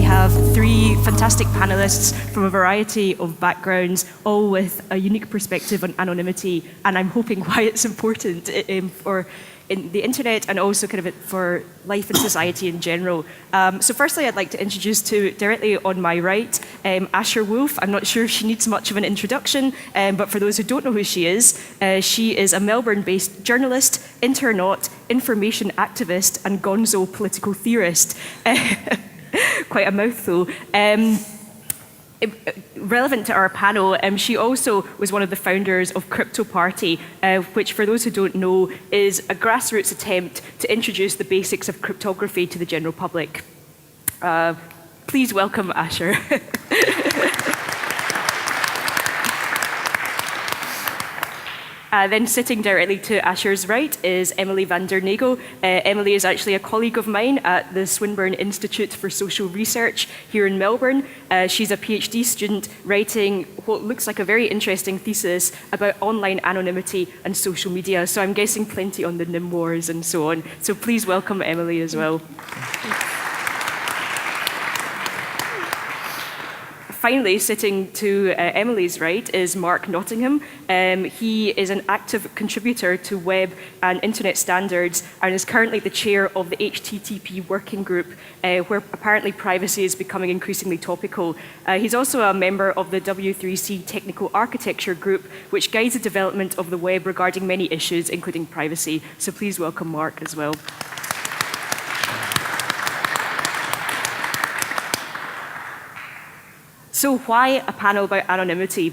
have three fantastic panelists from a variety of backgrounds, all with a unique perspective on anonymity, and I'm hoping why it's important for in the internet and also kind of for life and society in general. So firstly, I'd like to introduce directly on my right, Asher Wolf. I'm not sure if she needs much of an introduction, but for those who don't know who she is a Melbourne-based journalist, internaut, information activist, and gonzo political theorist. Quite a mouthful. Relevant to our panel, she also was one of the founders of Crypto Party, which, for those who don't know, is a grassroots attempt to introduce the basics of cryptography to the general public. Please welcome Asher. Then sitting directly to Asher's right is Emily van der Nagel. Emily is actually a colleague of mine at the Swinburne Institute for Social Research here in Melbourne. She's a PhD student writing what looks like a very interesting thesis about online anonymity and social media. So I'm guessing plenty on the NIM wars and so on. So please welcome Emily as well. Finally, sitting to Emily's right is Mark Nottingham. He is an active contributor to web and internet standards and is currently the chair of the HTTP working group, where apparently privacy is becoming increasingly topical. He's also a member of the W3C Technical Architecture Group, which guides the development of the web regarding many issues, including privacy. So please welcome Mark as well. So why a panel about anonymity?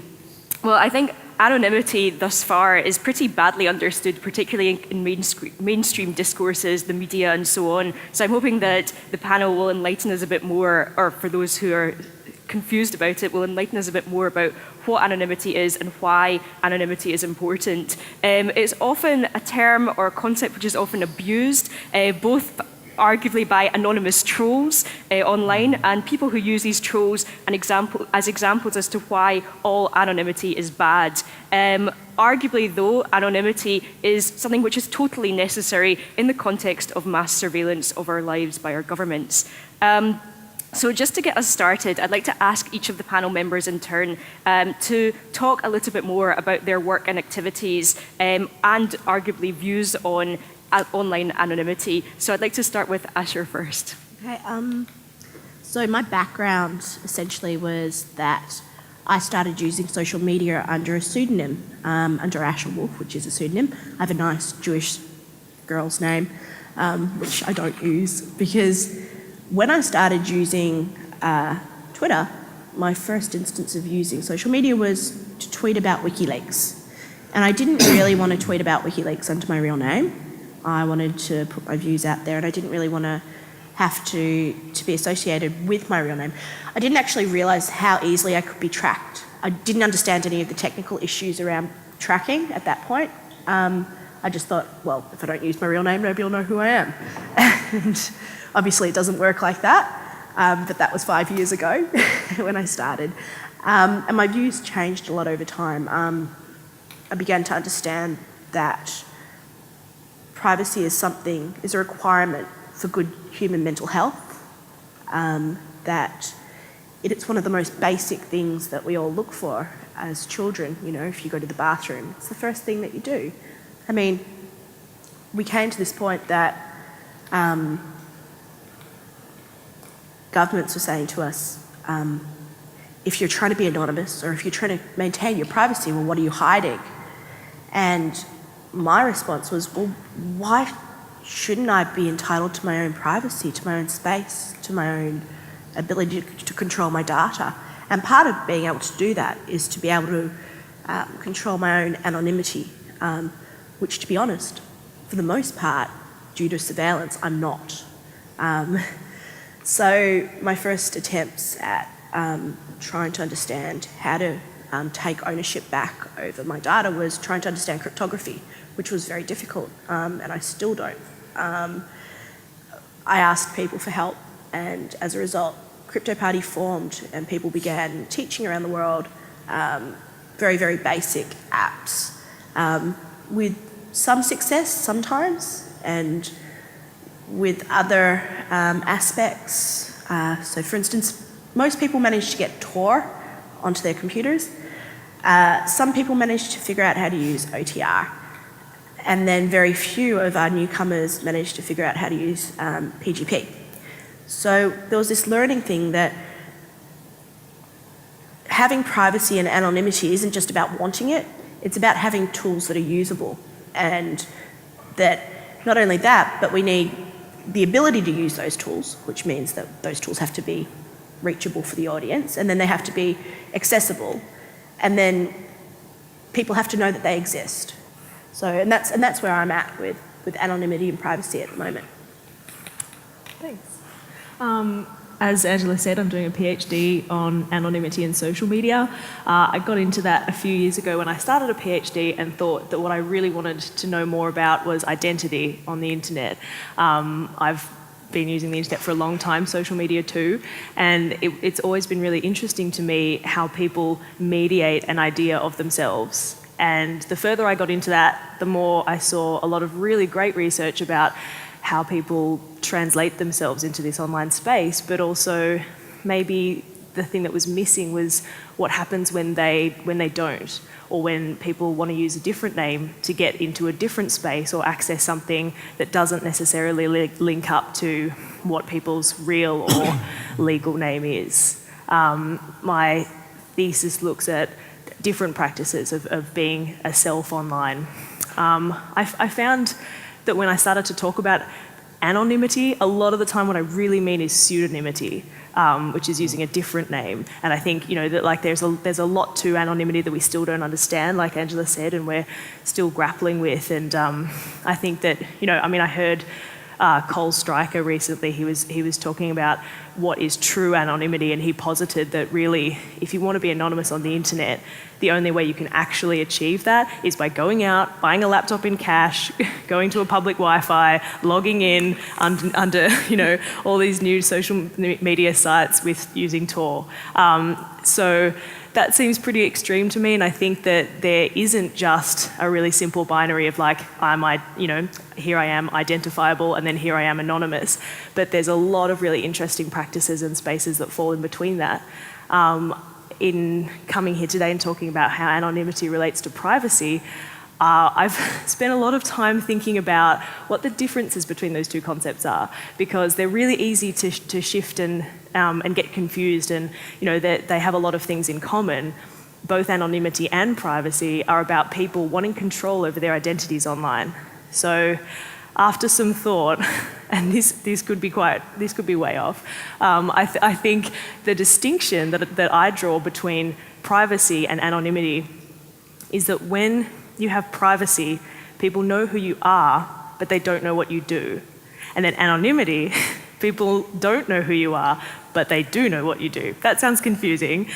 Well, I think anonymity thus far is pretty badly understood, particularly in mainstream discourses, the media and so on. So I'm hoping that the panel will enlighten us a bit more, or for those who are confused about it, will enlighten us a bit more about what anonymity is and why anonymity is important. It's often a term or a concept which is often abused, both arguably by anonymous trolls online and people who use these trolls as examples as to why all anonymity is bad. Arguably, though, anonymity is something which is totally necessary in the context of mass surveillance of our lives by our governments. So just to get us started, I'd like to ask each of the panel members in turn to talk a little bit more about their work and activities and arguably views on online anonymity. So I'd like to start with Asher first. Okay, so my background essentially was that I started using social media under a pseudonym, under Asher Wolf, which is a pseudonym. I have a nice Jewish girl's name, which I don't use, because when I started using Twitter, my first instance of using social media was to tweet about WikiLeaks. And I didn't really want to tweet about WikiLeaks under my real name. I wanted to put my views out there, and I didn't really want to have to be associated with my real name. I didn't actually realise how easily I could be tracked. I didn't understand any of the technical issues around tracking at that point. I just thought, well, if I don't use my real name, nobody will know who I am. And obviously it doesn't work like that, but that was 5 years ago when I started. And my views changed a lot over time. I began to understand that privacy is a requirement for good human mental health, that it's one of the most basic things that we all look for as children. You know, if you go to the bathroom, it's the first thing that you do. I mean, we came to this point that governments were saying to us, if you're trying to be anonymous or if you're trying to maintain your privacy, well, what are you hiding? And my response was, well, why shouldn't I be entitled to my own privacy, to my own space, to my own ability to control my data? And part of being able to do that is to be able to control my own anonymity, which, to be honest, for the most part, due to surveillance, I'm not. So my first attempts at trying to understand how to take ownership back over my data was trying to understand cryptography, which was very difficult, and I still don't. I asked people for help, and as a result, Crypto Party formed and people began teaching around the world very, very basic apps with some success sometimes, and with other aspects So for instance, most people manage to get Tor onto their computers. Some people manage to figure out how to use OTR. And then very few of our newcomers manage to figure out how to use PGP. So there was this learning thing that having privacy and anonymity isn't just about wanting it, it's about having tools that are usable. And that not only that, but we need the ability to use those tools, which means that those tools have to be reachable for the audience, and then they have to be accessible, and then people have to know that they exist. So, and that's where I'm at with anonymity and privacy at the moment. Thanks. As Angela said, I'm doing a PhD on anonymity in social media. I got into that a few years ago when I started a PhD and thought that what I really wanted to know more about was identity on the internet. I've been using the internet for a long time, social media too, and it's always been really interesting to me how people mediate an idea of themselves. And the further I got into that, the more I saw a lot of really great research about how people translate themselves into this online space, but also maybe the thing that was missing was what happens when they don't, or when people want to use a different name to get into a different space or access something that doesn't necessarily link up to what people's real or legal name is. My thesis looks at different practices of being a self online. I found that when I started to talk about anonymity, a lot of the time what I really mean is pseudonymity, which is using a different name. And I think, that like there's a lot to anonymity that we still don't understand, like Angela said, and we're still grappling with. And I think that, I heard Cole Stryker recently, he was talking about what is true anonymity, and he posited that really, if you want to be anonymous on the internet, the only way you can actually achieve that is by going out, buying a laptop in cash, going to a public Wi-Fi, logging in under all these new social media sites with using Tor. So that seems pretty extreme to me, and I think that there isn't just a really simple binary of like, here I am identifiable, and then here I am anonymous. But there's a lot of really interesting practices and spaces that fall in between that. In coming here today and talking about how anonymity relates to privacy, I've spent a lot of time thinking about what the differences between those two concepts are, because they're really easy to shift and get confused, and they have a lot of things in common. Both anonymity and privacy are about people wanting control over their identities online. So after some thought, and this could be way off, I think the distinction that I draw between privacy and anonymity is that when you have privacy, people know who you are, but they don't know what you do. And then anonymity, people don't know who you are, but they do know what you do. That sounds confusing.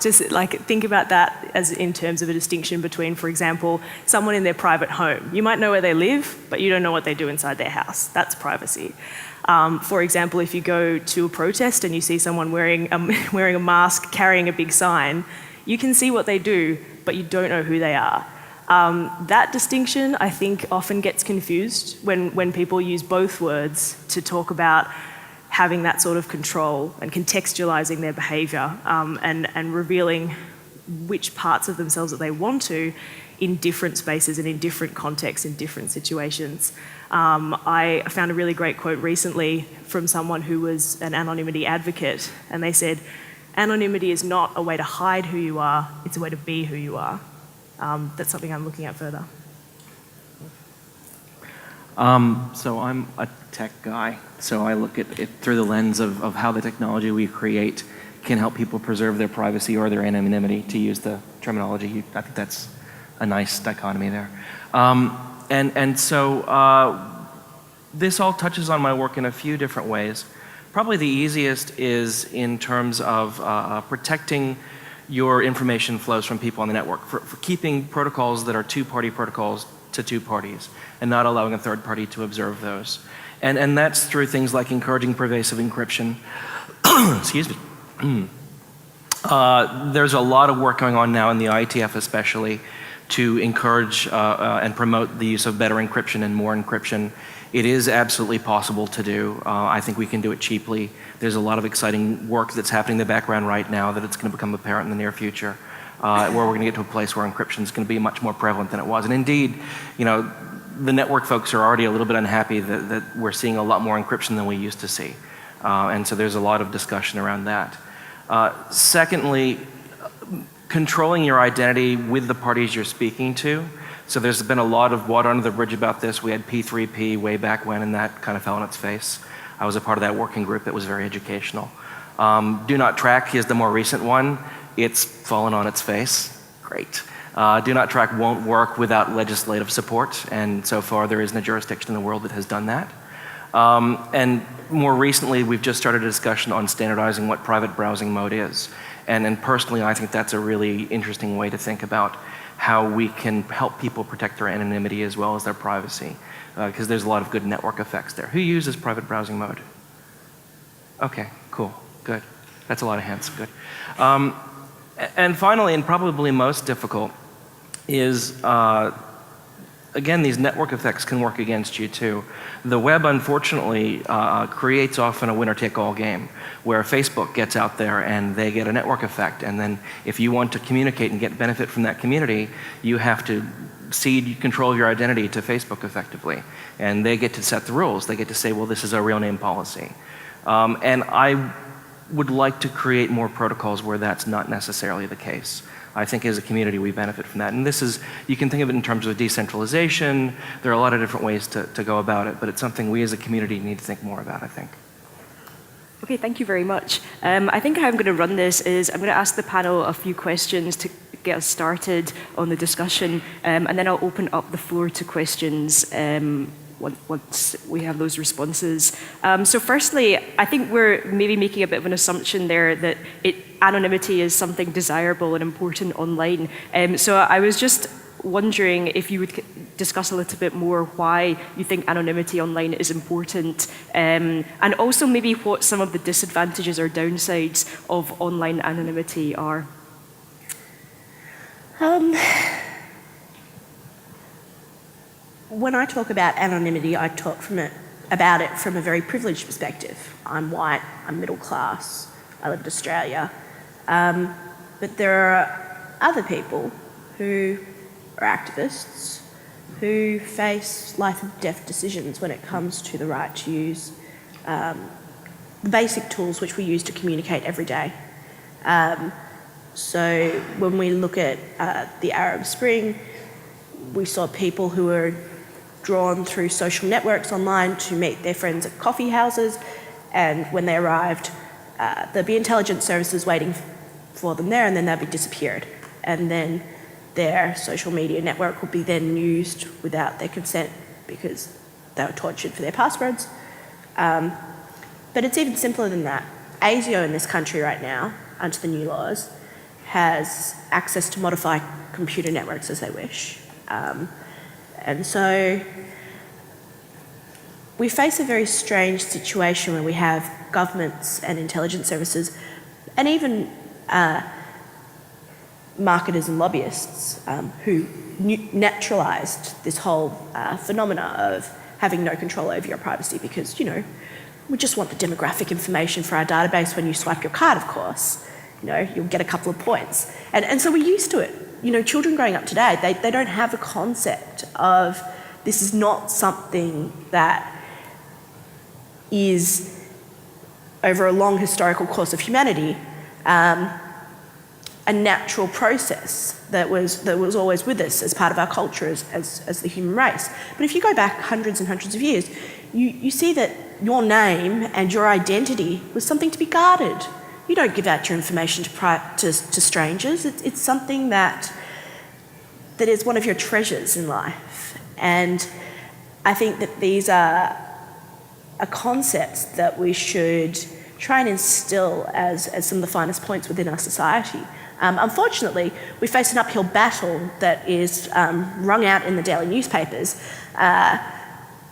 Just like think about that as in terms of a distinction between, for example, someone in their private home. You might know where they live, but you don't know what they do inside their house. That's privacy. For example, if you go to a protest and you see someone wearing a mask, carrying a big sign, you can see what they do, but you don't know who they are. That distinction, I think, often gets confused when people use both words to talk about having that sort of control and contextualizing their behaviour, and revealing which parts of themselves that they want to in different spaces and in different contexts, in different situations. I found a really great quote recently from someone who was an anonymity advocate, and they said, "Anonymity is not a way to hide who you are, it's a way to be who you are." That's something I'm looking at further. So I'm a tech guy, so I look at it through the lens of how the technology we create can help people preserve their privacy or their anonymity, to use the terminology. I think that's a nice dichotomy there. So this all touches on my work in a few different ways. Probably the easiest is in terms of protecting your information flows from people on the network, for keeping protocols that are two-party protocols to two parties and not allowing a third party to observe those. And that's through things like encouraging pervasive encryption. Excuse me. There's a lot of work going on now in the IETF especially to encourage and promote the use of better encryption and more encryption. It is absolutely possible to do. I think we can do it cheaply. There's a lot of exciting work that's happening in the background right now that it's going to become apparent in the near future, where we're going to get to a place where encryption is going to be much more prevalent than it was. And indeed, the network folks are already a little bit unhappy that we're seeing a lot more encryption than we used to see. And so there's a lot of discussion around that. Secondly, controlling your identity with the parties you're speaking to. So there's been a lot of water under the bridge about this. We had P3P way back when, and that kind of fell on its face. I was a part of that working group that was very educational. Do Not Track is the more recent one. It's fallen on its face. Great. Do Not Track won't work without legislative support, and so far there isn't a jurisdiction in the world that has done that. And more recently, we've just started a discussion on standardizing what private browsing mode is. And personally, I think that's a really interesting way to think about how we can help people protect their anonymity as well as their privacy, because there's a lot of good network effects there. Who uses private browsing mode? Okay, cool, good. That's a lot of hands, good. And finally, and probably most difficult, is again, these network effects can work against you too. The web, unfortunately, creates often a winner-take-all game, where Facebook gets out there and they get a network effect, and then if you want to communicate and get benefit from that community, you have to cede control of your identity to Facebook effectively, and they get to set the rules. They get to say, well, this is our real name policy. And I would like to create more protocols where that's not necessarily the case. I think as a community we benefit from that. And this is, you can think of it in terms of decentralization. There are a lot of different ways to go about it, but it's something we as a community need to think more about, I think. Okay, thank you very much. I think how I'm going to run this is I'm going to ask the panel a few questions to get us started on the discussion, and then I'll open up the floor to questions once we have those responses. So firstly, I think we're maybe making a bit of an assumption there that anonymity is something desirable and important online. So I was just wondering if you would discuss a little bit more why you think anonymity online is important, and also maybe what some of the disadvantages or downsides of online anonymity are. When I talk about anonymity, I talk about it from a very privileged perspective. I'm white, I'm middle class, I live in Australia. But there are other people who are activists who face life and death decisions when it comes to the right to use the basic tools which we use to communicate every day. So when we look at the Arab Spring, we saw people who were drawn through social networks online to meet their friends at coffee houses, and when they arrived, there'd be intelligence services waiting for them there, and then they'd be disappeared. And then their social media network would be then used without their consent because they were tortured for their passwords. But it's even simpler than that. ASIO in this country right now, under the new laws, has access to modify computer networks as they wish. And so we face a very strange situation where we have governments and intelligence services and even marketers and lobbyists who naturalised this whole phenomena of having no control over your privacy because, we just want the demographic information for our database. When you swipe your card, of course, you'll get a couple of points. And so we're used to it. Children growing up today, they don't have a concept of this is not something that is, over a long historical course of humanity, a natural process that was always with us as part of our culture as the human race. But if you go back hundreds and hundreds of years, you see that your name and your identity was something to be guarded. You don't give out your information to strangers. It's something that is one of your treasures in life. And I think that these are concepts that we should try and instill as some of the finest points within our society. Unfortunately, we face an uphill battle that is wrung out in the daily newspapers,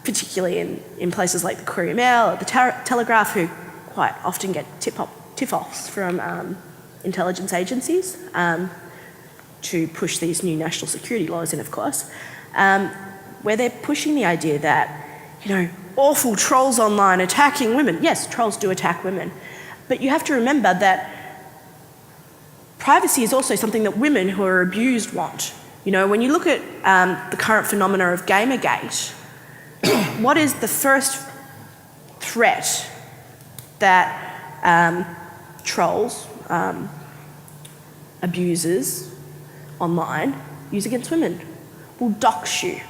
particularly in places like the Courier Mail or the Telegraph, who quite often get tip-offs from intelligence agencies. to push these new national security laws in, of course, where they're pushing the idea that, awful trolls online attacking women. Yes, trolls do attack women. But you have to remember that privacy is also something that women who are abused want. When you look at the current phenomena of Gamergate, what is the first threat that trolls, abusers online use against women? Will dox you.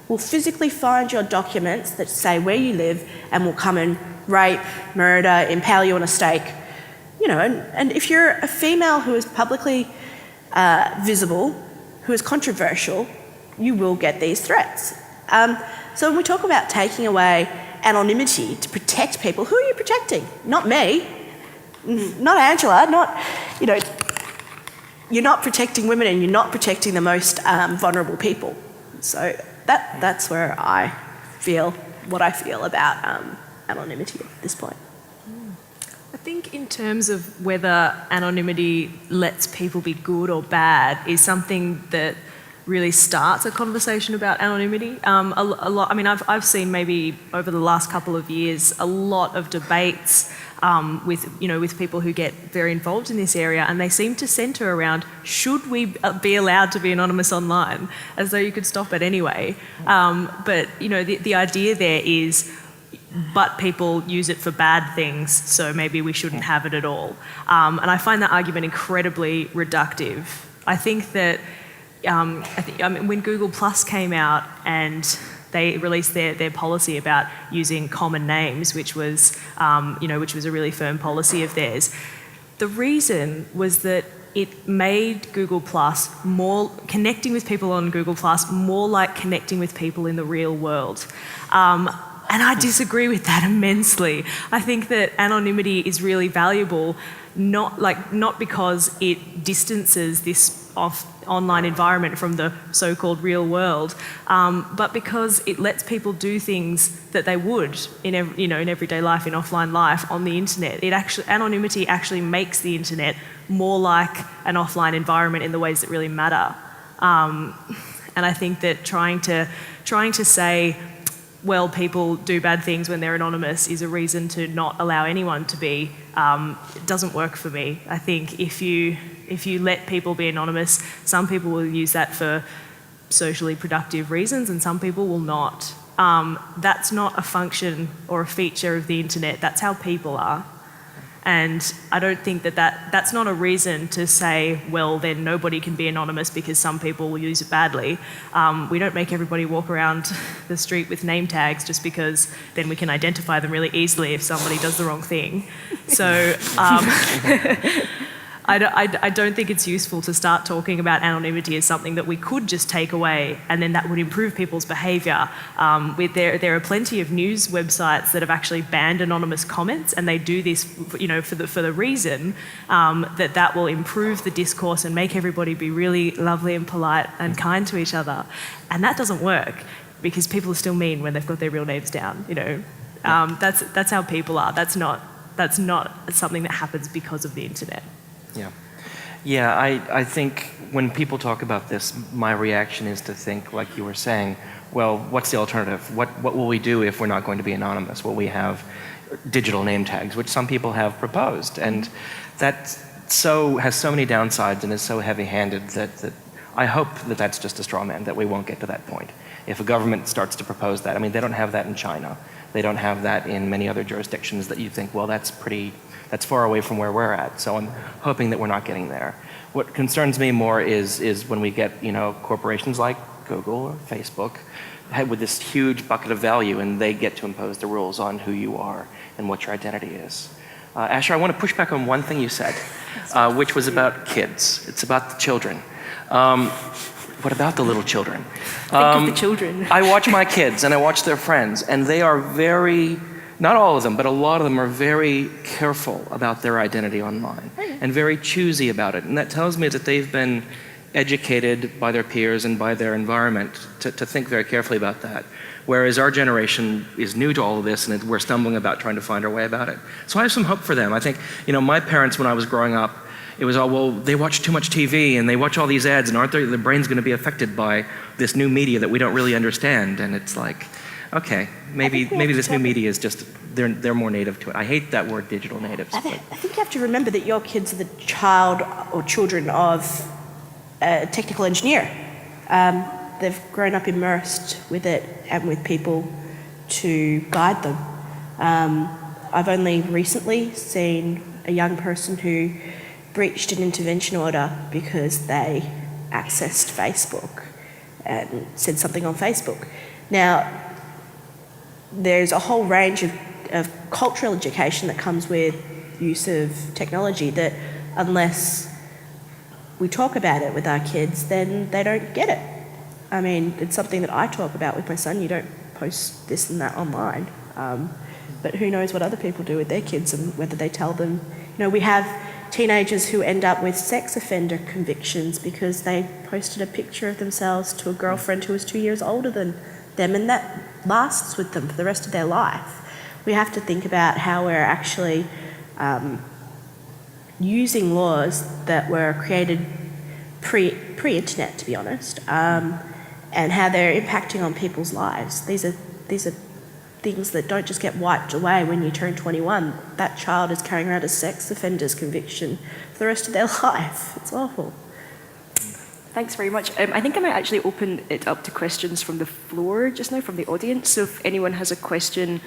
Will physically find your documents that say where you live and will come and rape, murder, impale you on a stake. And if you're a female who is publicly visible, who is controversial, you will get these threats. So when we talk about taking away anonymity to protect people, who are you protecting? Not me, not Angela, you're not protecting women and you're not protecting the most vulnerable people. So that's where I feel what I feel about anonymity at this point. I think in terms of whether anonymity lets people be good or bad is something that really starts a conversation about anonymity. A lot. I mean, I've seen maybe over the last couple of years a lot of debates with people who get very involved in this area, and they seem to centre around should we be allowed to be anonymous online, as though you could stop it anyway. But the idea there is, but people use it for bad things, so maybe we shouldn't have it at all. And I find that argument incredibly reductive. I think that when Google Plus came out and they released their policy about using common names, which was a really firm policy of theirs, the reason was that it made Google Plus connecting with people on Google Plus more like connecting with people in the real world. And I disagree with that immensely. I think that anonymity is really valuable, not because it distances this online environment from the so-called real world, but because it lets people do things that they would in everyday life, in offline life, on the internet. Anonymity actually makes the internet more like an offline environment in the ways that really matter. And I think that trying to say, well, people do bad things when they're anonymous is a reason to not allow anyone to be, it doesn't work for me. I think if you let people be anonymous, some people will use that for socially productive reasons and some people will not. That's not a function or a feature of the internet, that's how people are. And I don't think that's not a reason to say, well, then nobody can be anonymous because some people will use it badly. We don't make everybody walk around the street with name tags just because then we can identify them really easily if somebody does the wrong thing. So I don't think it's useful to start talking about anonymity as something that we could just take away and then that would improve people's behaviour. There are plenty of news websites that have actually banned anonymous comments, and they do this for the reason that will improve the discourse and make everybody be really lovely and polite and kind to each other. And that doesn't work because people are still mean when they've got their real names down. That's how people are. That's not something that happens because of the internet. Yeah, I think when people talk about this, my reaction is to think, like you were saying, well, what's the alternative? What will we do if we're not going to be anonymous? Will we have digital name tags, which some people have proposed? And that has so many downsides and is so heavy-handed that I hope that that's just a straw man, that we won't get to that point. If a government starts to propose that, I mean, they don't have that in China. They don't have that in many other jurisdictions that you think, well, that's far away from where we're at. So I'm hoping that we're not getting there. What concerns me more is when we get, corporations like Google or Facebook with this huge bucket of value and they get to impose the rules on who you are and what your identity is. Asher, I want to push back on one thing you said, which was about kids. It's about the children. What about the little children? Think of the children. I watch my kids and I watch their friends, and they are not all of them, but a lot of them are very careful about their identity online and very choosy about it. And that tells me that they've been educated by their peers and by their environment to think very carefully about that. Whereas our generation is new to all of this and we're stumbling about trying to find our way about it. So I have some hope for them. I think, my parents when I was growing up, it was all, well, they watch too much TV and they watch all these ads and aren't their brain's going to be affected by this new media that we don't really understand. And it's like, okay, maybe this new media is just, they're more native to it. I hate that word, digital natives. I think you have to remember that your kids are the child or children of a technical engineer. They've grown up immersed with it and with people to guide them. I've only recently seen a young person who breached an intervention order because they accessed Facebook and said something on Facebook. Now, there's a whole range of cultural education that comes with use of technology that unless we talk about it with our kids, then they don't get it. I mean, it's something that I talk about with my son. You don't post this and that online. But who knows what other people do with their kids and whether they tell them. You know, we have teenagers who end up with sex offender convictions because they posted a picture of themselves to a girlfriend who was 2 years older than them, and that lasts with them for the rest of their life. We have to think about how we're actually using laws that were created pre-internet, to be honest, and how they're impacting on people's lives. These are things that don't just get wiped away when you turn 21. That child is carrying around a sex offender's conviction for the rest of their life. It's awful. Thanks very much. I think I might actually open it up to questions from the floor just now, from the audience. So if anyone has a question,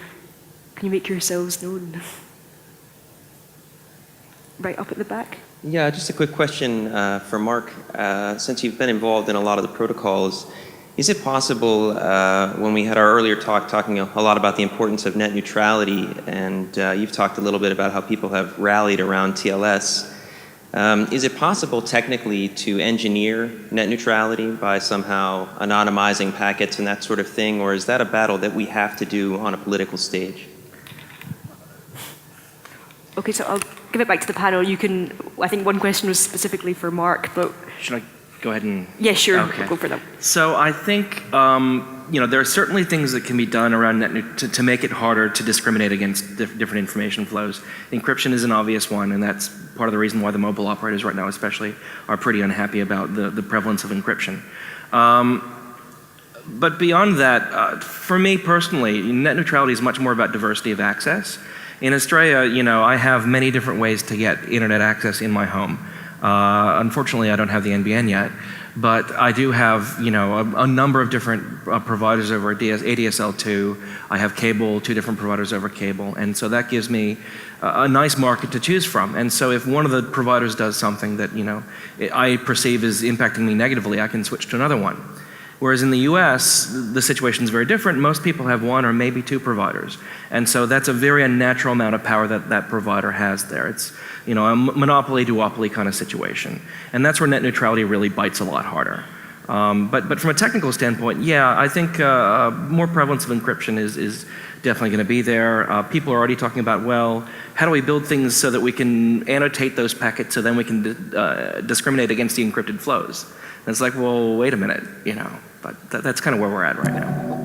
can you make yourselves known? Right up at the back. Yeah, just a quick question for Mark. Since you've been involved in a lot of the protocols, is it possible, when we had our earlier talk talking a lot about the importance of net neutrality, and you've talked a little bit about how people have rallied around TLS, is it possible technically to engineer net neutrality by somehow anonymizing packets and that sort of thing, or is that a battle that we have to do on a political stage? Okay, so I'll give it back to the panel. You can, I think one question was specifically for Mark, but... Should I go ahead and... Yeah, sure, okay. Go for that. So I think, there are certainly things that can be done around to make it harder to discriminate against different information flows. Encryption is an obvious one, and that's part of the reason why the mobile operators right now especially are pretty unhappy about the prevalence of encryption. But beyond that, for me personally, net neutrality is much more about diversity of access. In Australia, I have many different ways to get internet access in my home. Unfortunately, I don't have the NBN yet, but I do have, a number of different providers over ADSL2. I have cable, 2 different providers over cable, and so that gives me a nice market to choose from. And so if one of the providers does something that, I perceive as impacting me negatively, I can switch to another one. Whereas in the US, the situation is very different. Most people have 1 or maybe 2 providers. And so that's a very unnatural amount of power that provider has there. It's, a monopoly, duopoly kind of situation. And that's where net neutrality really bites a lot harder. But from a technical standpoint, yeah, I think more prevalence of encryption is definitely going to be there. People are already talking about, well, how do we build things so that we can annotate those packets so then we can discriminate against the encrypted flows? And it's like, well, wait a minute, but that's kind of where we're at right now.